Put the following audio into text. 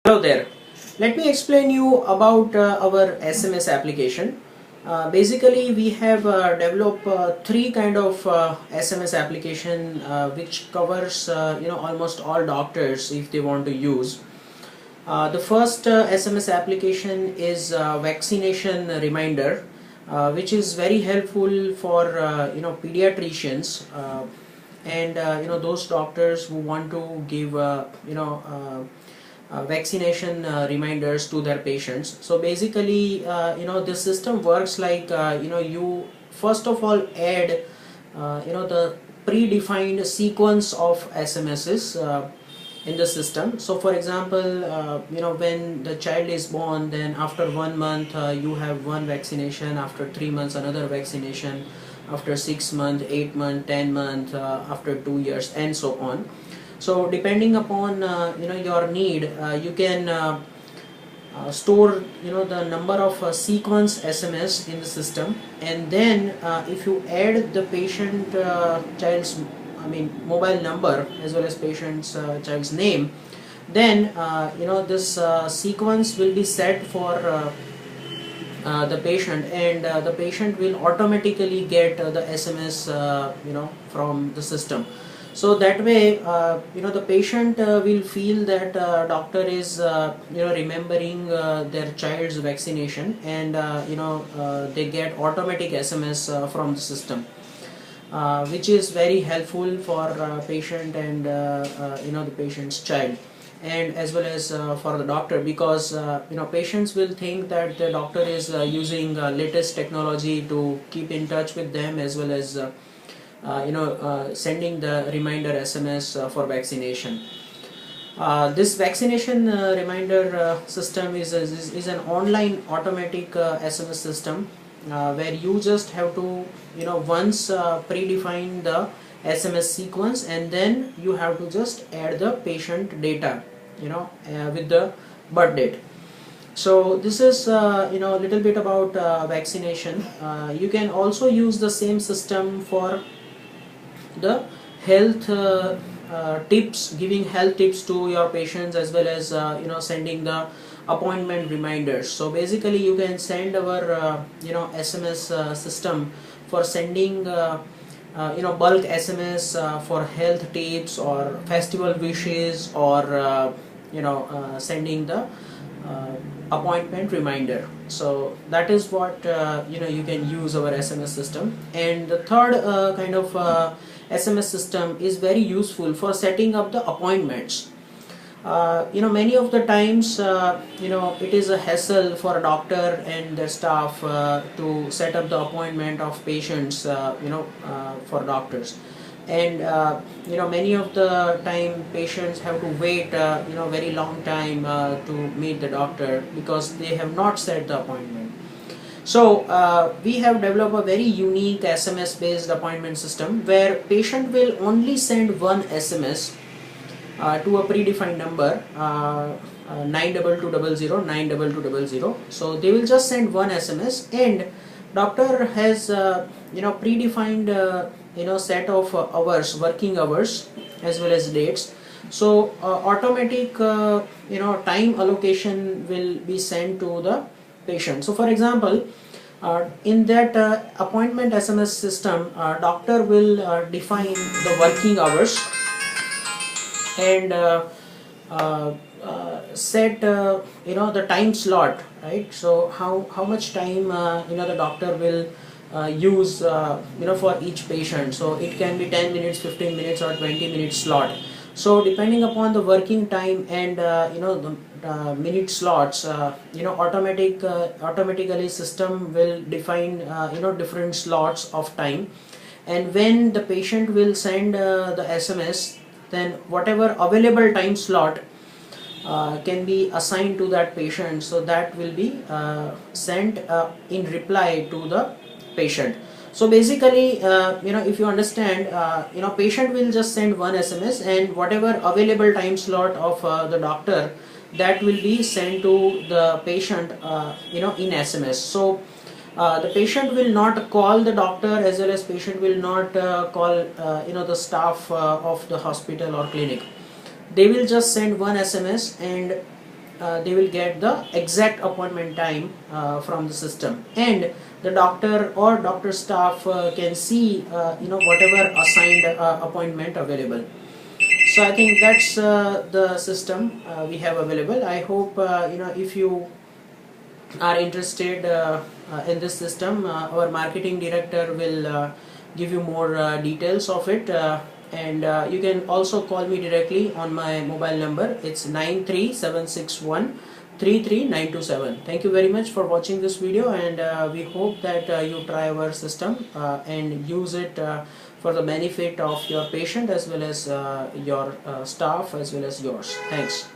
Hello there. Let me explain you about our SMS application. Basically, we have developed three kind of SMS application which covers almost all doctors if they want to use. The first SMS application is vaccination reminder, which is very helpful for pediatricians and those doctors who want to give vaccination reminders to their patients. So basically, this system works like you first of all add the predefined sequence of SMSs in the system. So for example, when the child is born, then after 1 month you have one vaccination, after 3 months another vaccination, after 6 months, 8 months, 10 months, after 2 years, and so on. So depending upon your need, you can store the number of sequence SMS in the system, and then if you add the patient child's mobile number as well as patient's child's name, then this sequence will be set for the patient, and the patient will automatically get the SMS from the system. So that way the patient will feel that doctor is remembering their child's vaccination, and they get automatic SMS from the system, which is very helpful for patient and the patient's child, and as well as for the doctor, because patients will think that the doctor is using latest technology to keep in touch with them, as well as sending the reminder SMS for vaccination. This vaccination reminder system is an online automatic SMS system where you just have to once predefine the SMS sequence, and then you have to just add the patient data with the birth date. So this is little bit about vaccination. You can also use the same system for the health tips, giving health tips to your patients, as well as sending the appointment reminders. So basically you can send our SMS system for sending bulk SMS for health tips or festival wishes, or sending the appointment reminder. So that is what you can use our SMS system. And the third kind of SMS system is very useful for setting up the appointments. Many of the times it is a hassle for a doctor and their staff to set up the appointment of patients for doctors, and many of the time patients have to wait very long time to meet the doctor because they have not set the appointment. So we have developed a very unique SMS based appointment system where patient will only send one SMS to a predefined number, 92200 92200. So they will just send one SMS, and doctor has predefined set of hours, working hours, as well as dates. So automatic time allocation will be sent to the patient. So for example, in that appointment SMS system, doctor will define the working hours and set the time slot, right? So how much time the doctor will use for each patient. So it can be 10 minutes, 15 minutes, or 20 minutes slot. So depending upon the working time and the minute slots, automatically system will define different slots of time, and when the patient will send the SMS, then whatever available time slot can be assigned to that patient, so that will be sent in reply to the patient. So basically if you understand, patient will just send one SMS, and whatever available time slot of the doctor, that will be sent to the patient in SMS. So the patient will not call the doctor, as well as patient will not call the staff of the hospital or clinic. They will just send one SMS, and they will get the exact appointment time from the system, and the doctor or doctor staff can see whatever assigned appointment available. So I think that's the system we have available. I hope if you are interested in this system, our marketing director will give you more details of it, and you can also call me directly on my mobile number. It's 93761 Thank you very much for watching this video, and we hope that you try our system and use it for the benefit of your patient as well as your staff as well as yours. Thanks.